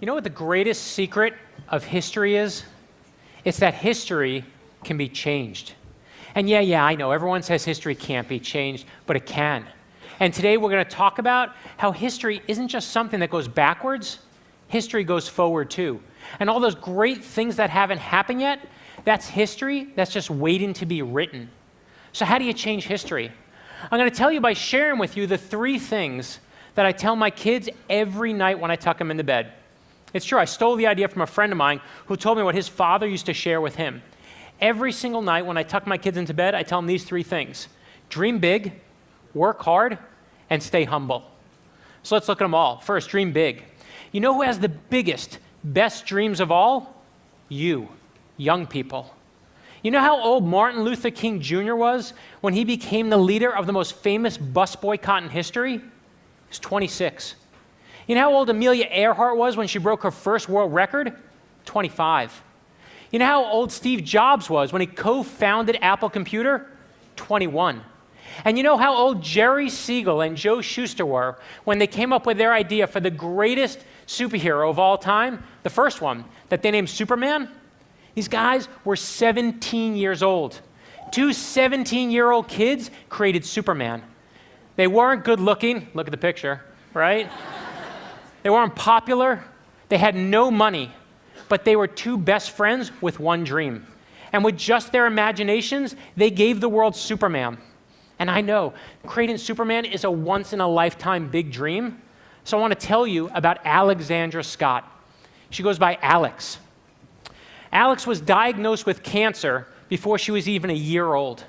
You know what the greatest secret of history is? It's that history can be changed. And yeah, I know, everyone says history can't be changed, but it can. And today we're going to talk about how history isn't just something that goes backwards, history goes forward too. And all those great things that haven't happened yet, that's history that's just waiting to be written. So how do you change history? I'm going to tell you by sharing with you the 3 things that I tell my kids every night when I tuck them into bed. It's true, I stole the idea from a friend of mine who told me what his father used to share with him. Every single night when I tuck my kids into bed, I tell them these 3 things. Dream big, work hard, and stay humble. So let's look at them all. First, dream big. You know who has the biggest, best dreams of all? You, young people. You know how old Martin Luther King Jr. was when he became the leader of the most famous bus boycott in history? He was 26. You know how old Amelia Earhart was when she broke her first world record? 25. You know how old Steve Jobs was when he co-founded Apple Computer? 21. And you know how old Jerry Siegel and Joe Shuster were when they came up with their idea for the greatest superhero of all time? The first one, that they named Superman? These guys were 17 years old. 2 17-year-old kids created Superman. They weren't good looking. Look at the picture, right? They weren't popular. They had no money. But they were 2 best friends with one dream. And with just their imaginations, they gave the world Superman. And I know, creating Superman is a once-in-a-lifetime big dream. So I want to tell you about Alexandra Scott. She goes by Alex. Alex was diagnosed with cancer before she was even a year old.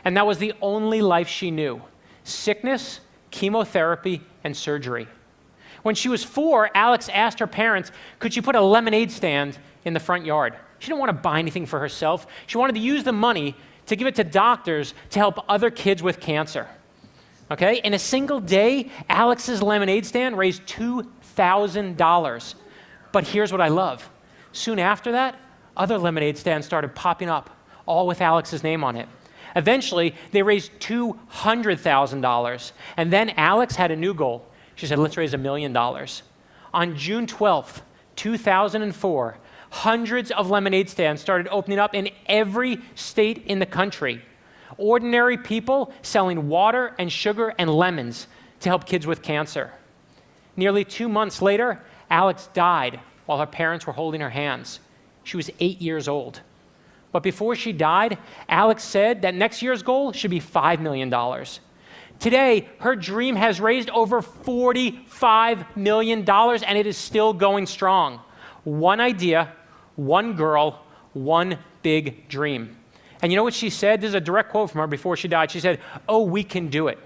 And that was the only life she knew: sickness, chemotherapy, and surgery. When she was 4, Alex asked her parents, could she put a lemonade stand in the front yard? She didn't want to buy anything for herself. She wanted to use the money to give it to doctors to help other kids with cancer. Okay? In a single day, Alex's lemonade stand raised $2,000. But here's what I love. Soon after that, other lemonade stands started popping up, all with Alex's name on it. Eventually, they raised $200,000. And then Alex had a new goal. She said, let's raise $1 million. On June 12th, 2004, hundreds of lemonade stands started opening up in every state in the country. Ordinary people selling water and sugar and lemons to help kids with cancer. Nearly 2 months later, Alex died while her parents were holding her hands. She was 8 years old. But before she died, Alex said that next year's goal should be $5 million. Today, her dream has raised over $45 million, and it is still going strong. One idea, one girl, one big dream. And you know what she said? This is a direct quote from her before she died. She said, "Oh, we can do it.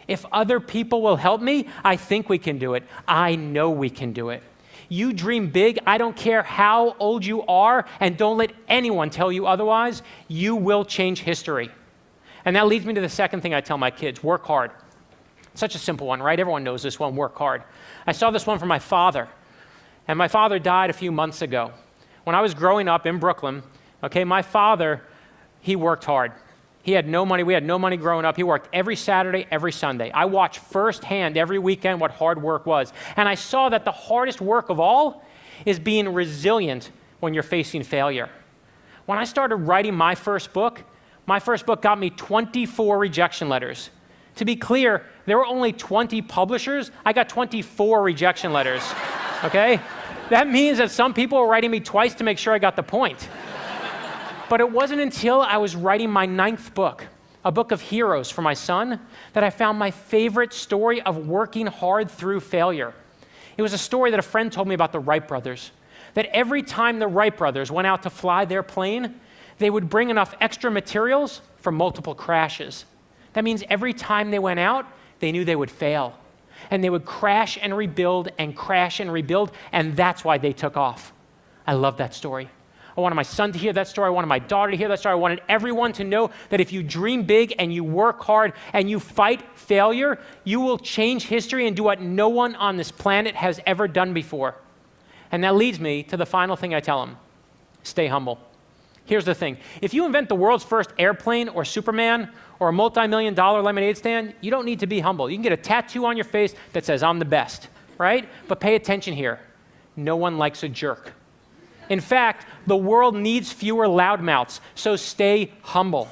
If other people will help me, I think we can do it. I know we can do it." You dream big. I don't care how old you are, and don't let anyone tell you otherwise. You will change history. And that leads me to the second thing I tell my kids: work hard. Such a simple one, right? Everyone knows this one, work hard. I saw this one from my father. And my father died a few months ago. When I was growing up in Brooklyn, okay, my father, he worked hard. He had no money. We had no money growing up. He worked every Saturday, every Sunday. I watched firsthand every weekend what hard work was. And I saw that the hardest work of all is being resilient when you're facing failure. When I started writing my first book got me 24 rejection letters. To be clear, there were only 20 publishers. I got 24 rejection letters, okay? That means that some people were writing me twice to make sure I got the point. But it wasn't until I was writing my 9th book, a book of heroes for my son, that I found my favorite story of working hard through failure. It was a story that a friend told me about the Wright brothers, that every time the Wright brothers went out to fly their plane, they would bring enough extra materials for multiple crashes. That means every time they went out, they knew they would fail. And they would crash and rebuild, and that's why they took off. I love that story. I wanted my son to hear that story. I wanted my daughter to hear that story. I wanted everyone to know that if you dream big and you work hard and you fight failure, you will change history and do what no one on this planet has ever done before. And that leads me to the final thing I tell them: stay humble. Here's the thing. If you invent the world's first airplane or Superman or a multi-million-dollar lemonade stand, you don't need to be humble. You can get a tattoo on your face that says, "I'm the best," right? But pay attention here. No one likes a jerk. In fact, the world needs fewer loudmouths, so stay humble.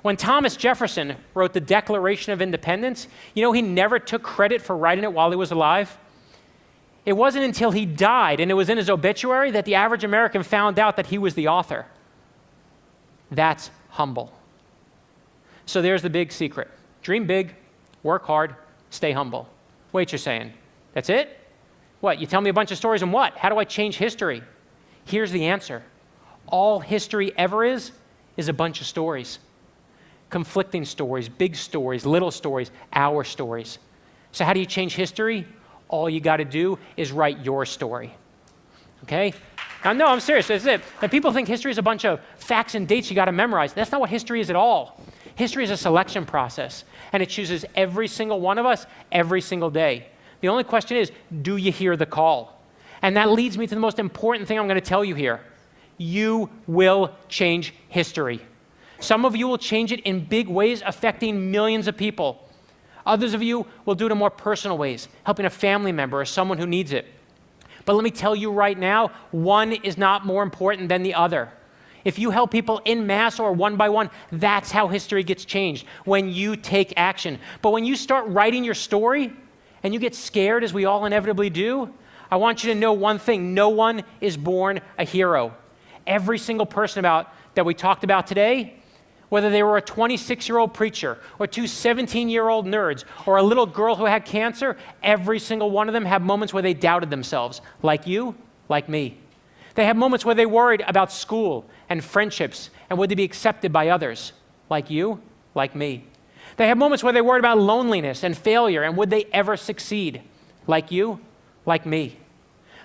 When Thomas Jefferson wrote the Declaration of Independence, you know he never took credit for writing it while he was alive? It wasn't until he died and it was in his obituary that the average American found out that he was the author. That's humble. So there's the big secret. Dream big, work hard, stay humble. Wait, you're saying, that's it? What, you tell me a bunch of stories and what? How do I change history? Here's the answer. All history ever is a bunch of stories. Conflicting stories, big stories, little stories, our stories. So how do you change history? All you got to do is write your story. Okay? Now, no, I'm serious. That's it. And people think history is a bunch of facts and dates you got to memorize. That's not what history is at all. History is a selection process, and it chooses every single one of us every single day. The only question is, do you hear the call? And that leads me to the most important thing I'm going to tell you here. You will change history. Some of you will change it in big ways, affecting millions of people. Others of you will do it in more personal ways, helping a family member or someone who needs it. But let me tell you right now, one is not more important than the other. If you help people en masse or one by one, that's how history gets changed, when you take action. But when you start writing your story and you get scared, as we all inevitably do, I want you to know one thing. No one is born a hero. Every single person that we talked about today, whether they were a 26-year-old preacher or two 17-year-old nerds or a little girl who had cancer, every single one of them had moments where they doubted themselves, like you, like me. They had moments where they worried about school and friendships and would they be accepted by others, like you, like me. They had moments where they worried about loneliness and failure and would they ever succeed, like you, like me.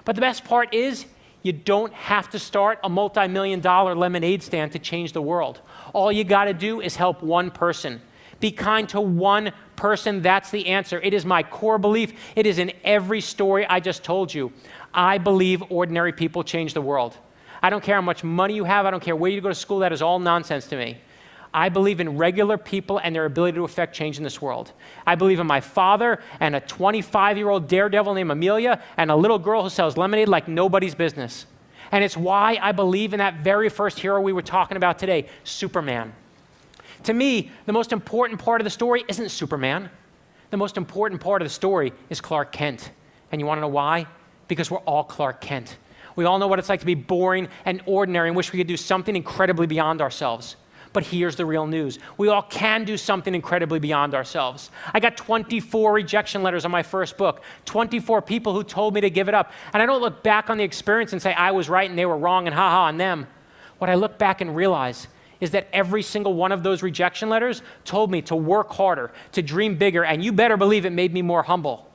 But the best part is, you don't have to start a multi-million-dollar lemonade stand to change the world. All you got to do is help one person. Be kind to one person. That's the answer. It is my core belief. It is in every story I just told you. I believe ordinary people change the world. I don't care how much money you have. I don't care where you go to school. That is all nonsense to me. I believe in regular people and their ability to affect change in this world. I believe in my father and a 25-year-old daredevil named Amelia and a little girl who sells lemonade like nobody's business. And it's why I believe in that very first hero we were talking about today, Superman. To me, the most important part of the story isn't Superman. The most important part of the story is Clark Kent. And you want to know why? Because we're all Clark Kent. We all know what it's like to be boring and ordinary and wish we could do something incredibly beyond ourselves. But here's the real news. We all can do something incredibly beyond ourselves. I got 24 rejection letters on my first book, 24 people who told me to give it up. And I don't look back on the experience and say I was right and they were wrong and ha-ha on them. What I look back and realize is that every single one of those rejection letters told me to work harder, to dream bigger, and you better believe it made me more humble.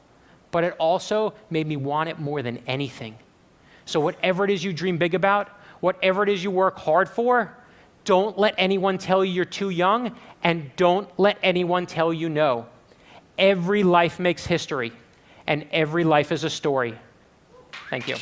But it also made me want it more than anything. So whatever it is you dream big about, whatever it is you work hard for, don't let anyone tell you you're too young, and don't let anyone tell you no. Every life makes history, and every life is a story. Thank you.